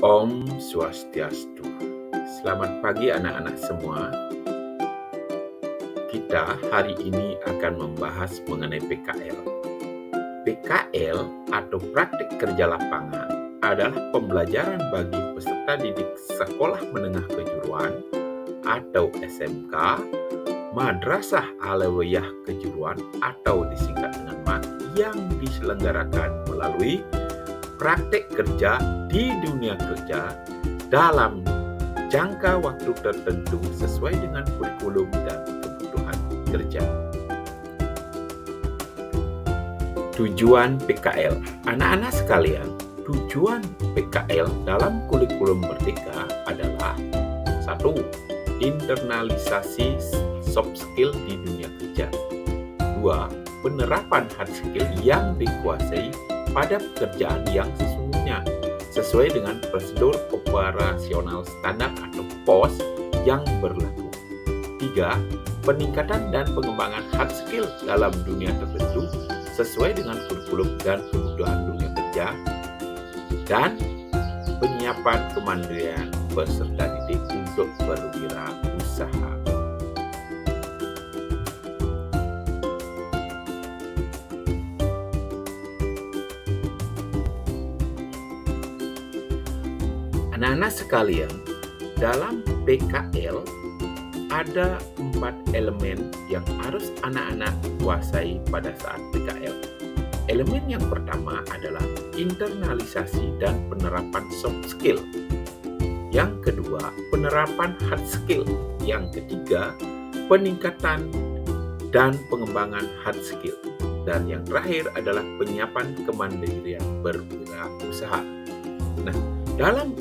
Om Swastiastu. Selamat pagi anak-anak semua. Kita hari ini akan membahas mengenai PKL. PKL atau praktik kerja lapangan adalah pembelajaran bagi peserta didik sekolah menengah kejuruan atau SMK, Madrasah Alawiyah Kejuruan atau disingkat dengan MAK yang diselenggarakan melalui praktik kerja di dunia kerja dalam jangka waktu tertentu sesuai dengan kurikulum dan kebutuhan kerja. Tujuan PKL. Anak-anak sekalian, tujuan PKL dalam kurikulum Merdeka adalah 1. Internalisasi soft skill di dunia kerja. 2. Penerapan hard skill yang dikuasai pada pekerjaan yang sesungguhnya sesuai dengan prosedur operasional standar atau POS yang berlaku. 3. Peningkatan dan pengembangan hard skill dalam dunia tertentu sesuai dengan kurikulum dan kebutuhan dunia kerja. Dan penyiapan kemandirian peserta didik untuk berwirausaha. Anak-anak sekalian, dalam PKL ada 4 elemen yang harus anak-anak kuasai pada saat PKL. Elemen yang pertama adalah internalisasi dan penerapan soft skill. Yang kedua, penerapan hard skill. Yang ketiga, peningkatan dan pengembangan hard skill. Dan yang terakhir adalah penyiapan kemandirian berwirausaha. Nah, dalam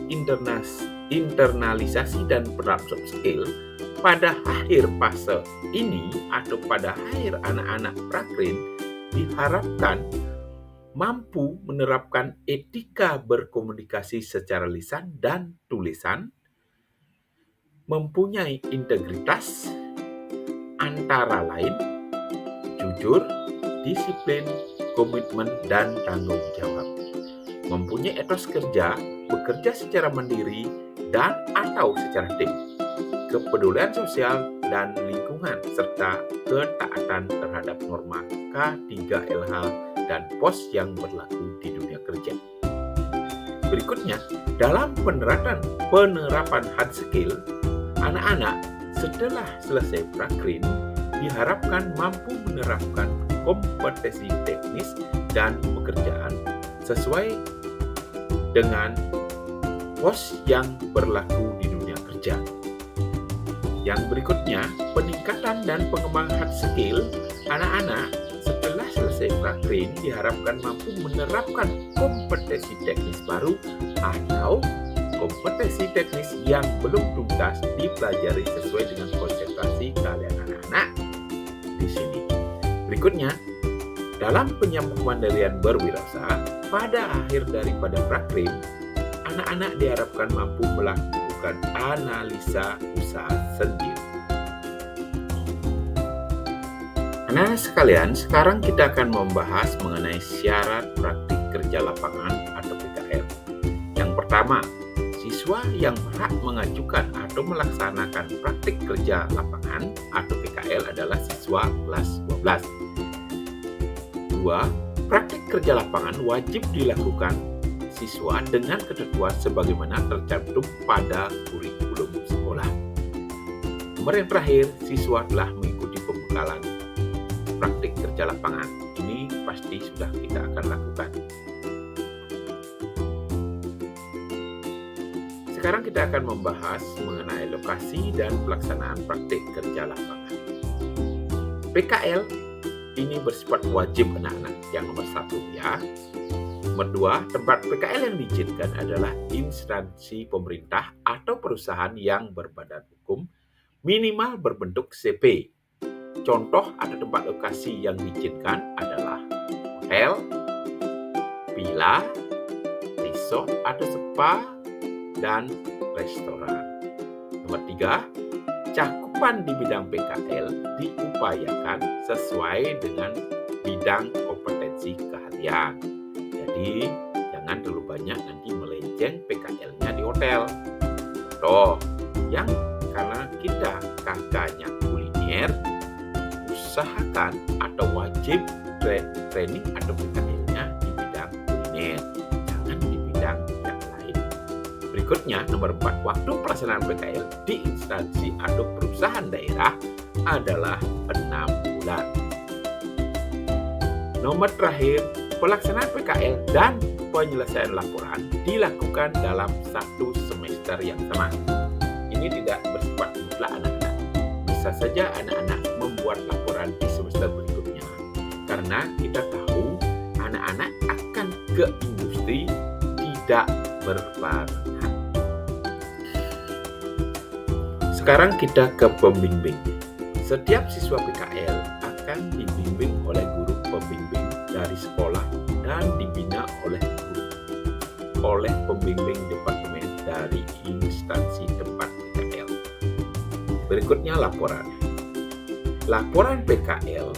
internalisasi dan penerapan soft skill, pada akhir fase ini atau pada akhir anak-anak prakrin diharapkan mampu menerapkan etika berkomunikasi secara lisan dan tulisan, mempunyai integritas, antara lain jujur, disiplin, komitmen, dan tanggung jawab. Mempunyai etos kerja, bekerja secara mandiri dan atau secara tim, kepedulian sosial dan lingkungan, serta ketaatan terhadap norma K3LH dan POS yang berlaku di dunia kerja. Berikutnya, dalam penerapan hard skill, anak-anak setelah selesai prakrin diharapkan mampu menerapkan kompetensi teknis dan pekerjaan sesuai dengan POS yang berlaku di dunia kerja. Yang berikutnya, peningkatan dan pengembangan hard skill anak-anak setelah selesai prakrin diharapkan mampu menerapkan kompetensi teknis baru atau kompetensi teknis yang belum tuntas dipelajari sesuai dengan konsentrasi kalian anak-anak di sini. Berikutnya, dalam penyiapan kemandirian berwirausaha, pada akhir daripada prakrin, anak-anak diharapkan mampu melakukan analisa usaha sendiri. Anak-anak sekalian, sekarang kita akan membahas mengenai syarat praktik kerja lapangan atau PKL. Yang pertama, siswa yang berhak mengajukan atau melaksanakan praktik kerja lapangan atau PKL adalah siswa kelas 12. 2. Praktik kerja lapangan wajib dilakukan siswa dengan ketentuan sebagaimana tercantum pada kurikulum sekolah. Nomor yang terakhir, siswa telah mengikuti pembekalan praktik kerja lapangan. Ini pasti sudah kita akan lakukan. Sekarang kita akan membahas mengenai lokasi dan pelaksanaan praktik kerja lapangan. PKL ini bersifat wajib anak-anak, yang nomor 1 ya. Nomor 2, tempat PKL yang diizinkan adalah instansi pemerintah atau perusahaan yang berbadan hukum, minimal berbentuk CP. Contoh atau tempat lokasi yang diizinkan adalah hotel, villa, resort atau spa, dan restoran. Nomor 3, cakupan di bidang PKL diupayakan sesuai dengan bidang kompetensi keahlian. Jadi, jangan terlalu banyak nanti melenceng PKL-nya hotel. Contoh, yang karena kita kakaknya kuliner, usahakan atau wajib training atau PKL-nya di bidang kuliner, jangan di bidang yang lain. Berikutnya, nomor 4, waktu pelaksanaan PKL di instansi atau perusahaan daerah adalah 6 bulan. Nomor terakhir, pelaksanaan PKL dan penyelesaian laporan dilakukan dalam 1 semester yang sama. Ini tidak bersifat mutlak anak-anak. Bisa saja anak-anak membuat laporan di semester berikutnya, karena kita tahu anak-anak akan ke industri tidak berbarengan. Sekarang kita ke pembimbing. Setiap siswa PKL akan dibimbing oleh guru pembimbing dari sekolah dan dibina oleh pembimbing departemen dari instansi tempat PKL. Berikutnya laporan. Laporan PKL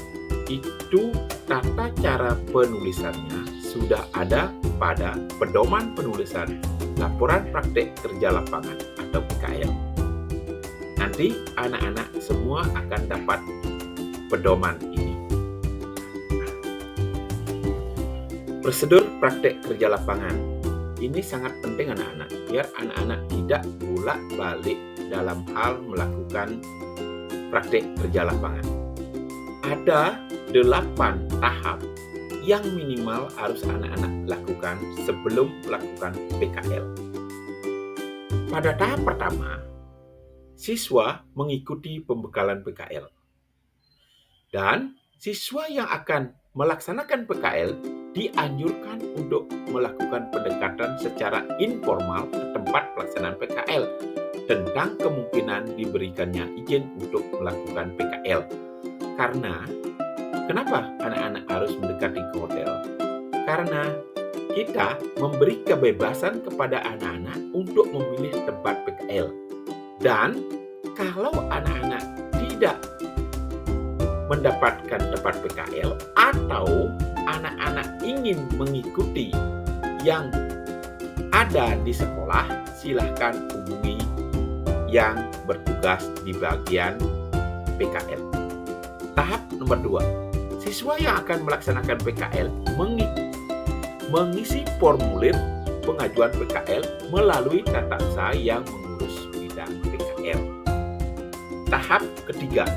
itu tata cara penulisannya sudah ada pada pedoman penulisan laporan praktek kerja lapangan atau PKL. Nanti anak-anak semua akan dapat pedoman ini. Prosedur praktek kerja lapangan. Ini sangat penting anak-anak, biar anak-anak tidak bolak-balik dalam hal melakukan praktek kerja lapangan. Ada 8 tahap yang minimal harus anak-anak lakukan sebelum melakukan PKL. Pada tahap pertama, siswa mengikuti pembekalan PKL. Dan siswa yang akan melaksanakan PKL dianjurkan untuk melakukan pendekatan secara informal ke tempat pelaksanaan PKL tentang kemungkinan diberikannya izin untuk melakukan PKL. Karena, kenapa anak-anak harus mendekati ke hotel? Karena kita memberi kebebasan kepada anak-anak untuk memilih tempat PKL. Dan kalau anak-anak tidak mendapatkan tempat PKL atau anak-anak ingin mengikuti yang ada di sekolah, silahkan hubungi yang bertugas di bagian PKL. Tahap nomor 2, siswa yang akan melaksanakan PKL mengisi formulir pengajuan PKL melalui tata usaha yang mengurus bidang PKL. Tahap ketiga,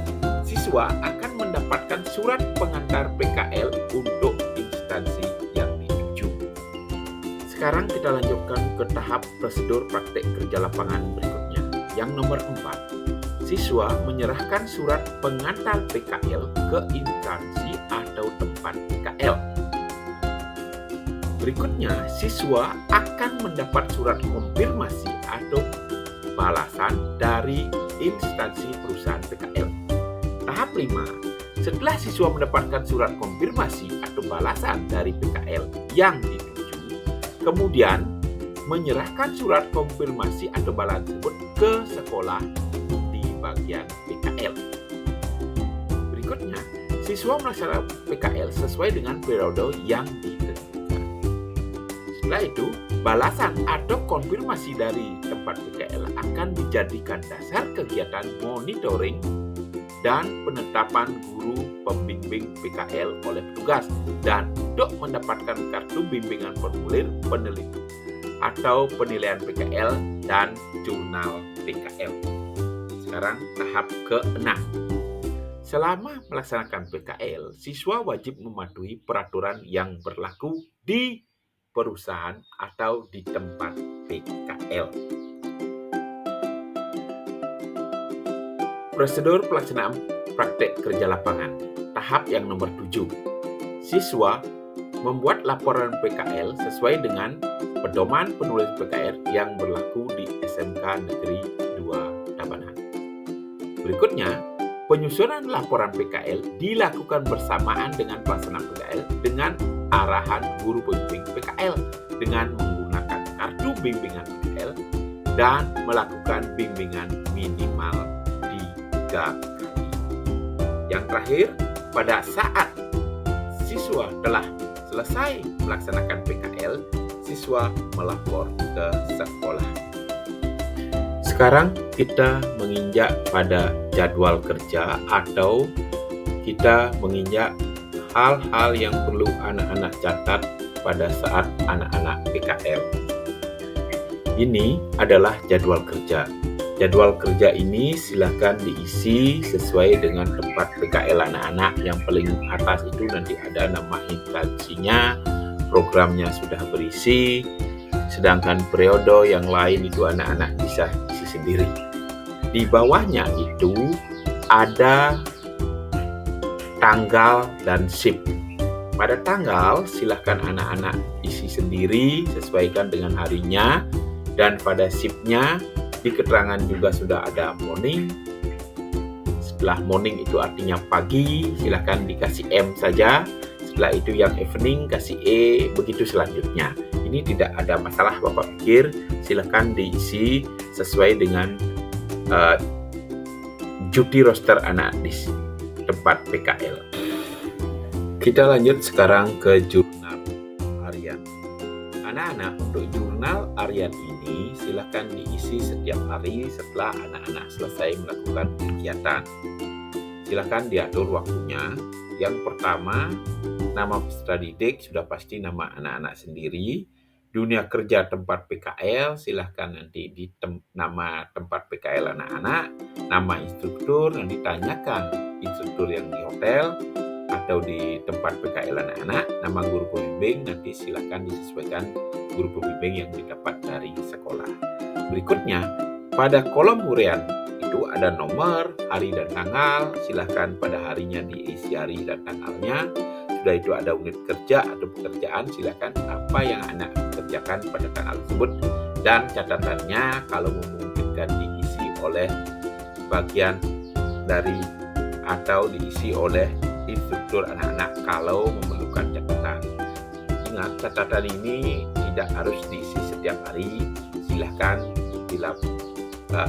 siswa akan mendapatkan surat pengantar PKL untuk instansi yang dituju. Sekarang kita lanjutkan ke tahap prosedur praktek kerja lapangan berikutnya. Yang nomor 4, siswa menyerahkan surat pengantar PKL ke instansi atau tempat PKL. Berikutnya, siswa akan mendapat surat konfirmasi atau balasan dari instansi perusahaan PKL. Tahap 5, setelah siswa mendapatkan surat konfirmasi atau balasan dari PKL yang dituju, kemudian menyerahkan surat konfirmasi atau balasan tersebut ke sekolah di bagian PKL. Berikutnya, siswa melaksanakan PKL sesuai dengan periode yang ditentukan. Setelah itu, balasan atau konfirmasi dari tempat PKL akan dijadikan dasar kegiatan monitoring dan penetapan guru pembimbing PKL oleh petugas, dan untuk mendapatkan kartu bimbingan formulir penelitian atau penilaian PKL dan jurnal PKL. Sekarang tahap ke-6. Selama melaksanakan PKL, siswa wajib mematuhi peraturan yang berlaku di perusahaan atau di tempat PKL. Prosedur pelaksanaan praktek kerja lapangan. Tahap yang nomor 7. Siswa membuat laporan PKL sesuai dengan pedoman penulis PKL yang berlaku di SMK Negeri 2 Tabanan. Berikutnya, penyusunan laporan PKL dilakukan bersamaan dengan pelaksanaan PKL dengan arahan guru pembimbing PKL dengan menggunakan kartu bimbingan PKL dan melakukan bimbingan minimal 3 kali. Yang terakhir, pada saat siswa telah selesai melaksanakan PKL, siswa melapor ke sekolah. Sekarang kita menginjak pada jadwal kerja atau kita menginjak hal-hal yang perlu anak-anak catat pada saat anak-anak PKL. Ini adalah jadwal kerja. Jadwal kerja ini silakan diisi sesuai dengan tempat PKL anak-anak. Yang paling atas itu nanti ada nama instansinya, programnya sudah berisi, sedangkan periode yang lain itu anak-anak bisa isi sendiri. Di bawahnya itu ada tanggal dan shift. Pada tanggal silakan anak-anak isi sendiri, sesuaikan dengan harinya, dan pada shift-nya di keterangan juga sudah ada morning. Setelah morning itu artinya pagi, silakan dikasih M saja. Setelah itu yang evening kasih E, begitu selanjutnya. Ini tidak ada masalah Bapak pikir, silakan diisi sesuai dengan duty roster anak di tempat PKL. Kita lanjut sekarang ke jurnal harian. Anak-anak, untuk jurnal harian ini silakan diisi setiap hari setelah anak-anak selesai melakukan kegiatan. Silakan diatur waktunya. Yang pertama, nama peserta didik sudah pasti nama anak-anak sendiri. Dunia kerja tempat PKL, silakan nanti di nama tempat PKL anak-anak. Nama instruktur, nanti tanyakan instruktur yang di hotel atau di tempat PKL anak-anak. Nama guru pembimbing nanti silakan disesuaikan guru pembimbing yang didapat dari sekolah. Berikutnya, pada kolom harian itu ada nomor, hari dan tanggal. Silakan pada harinya diisi hari dan tanggalnya. Sudah itu ada unit kerja atau pekerjaan, silakan apa yang anak kerjakan pada tanggal tersebut, dan catatannya kalau memungkinkan diisi oleh bagian dari atau diisi oleh instruktur anak-anak kalau memerlukan catatan. Ingat, catatan ini tidak harus diisi setiap hari, silahkan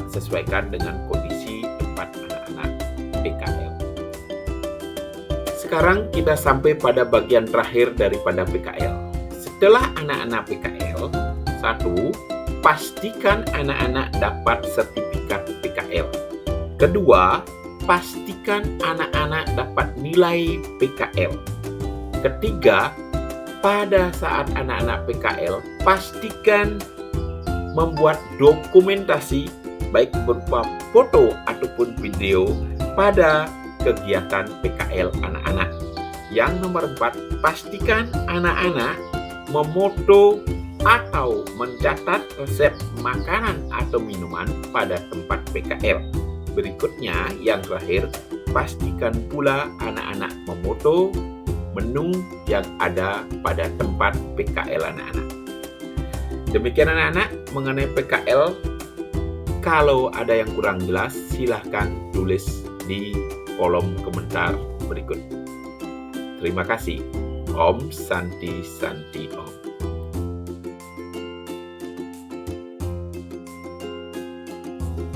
sesuaikan dengan kondisi tempat anak-anak PKL. Sekarang kita sampai pada bagian terakhir daripada PKL. Setelah anak-anak PKL, 1. Pastikan anak-anak dapat sertifikat PKL. Kedua, pastikan anak-anak dapat nilai PKL. Ketiga, pada saat anak-anak PKL, pastikan membuat dokumentasi baik berupa foto ataupun video pada kegiatan PKL anak-anak. Yang nomor 4, pastikan anak-anak memoto atau mencatat resep makanan atau minuman pada tempat PKL. Berikutnya, yang terakhir, pastikan pula anak-anak memoto menu yang ada pada tempat PKL anak-anak. Demikian anak-anak mengenai PKL. Kalau ada yang kurang jelas, silahkan tulis di kolom komentar berikut. Terima kasih. Om Santi Santi Om.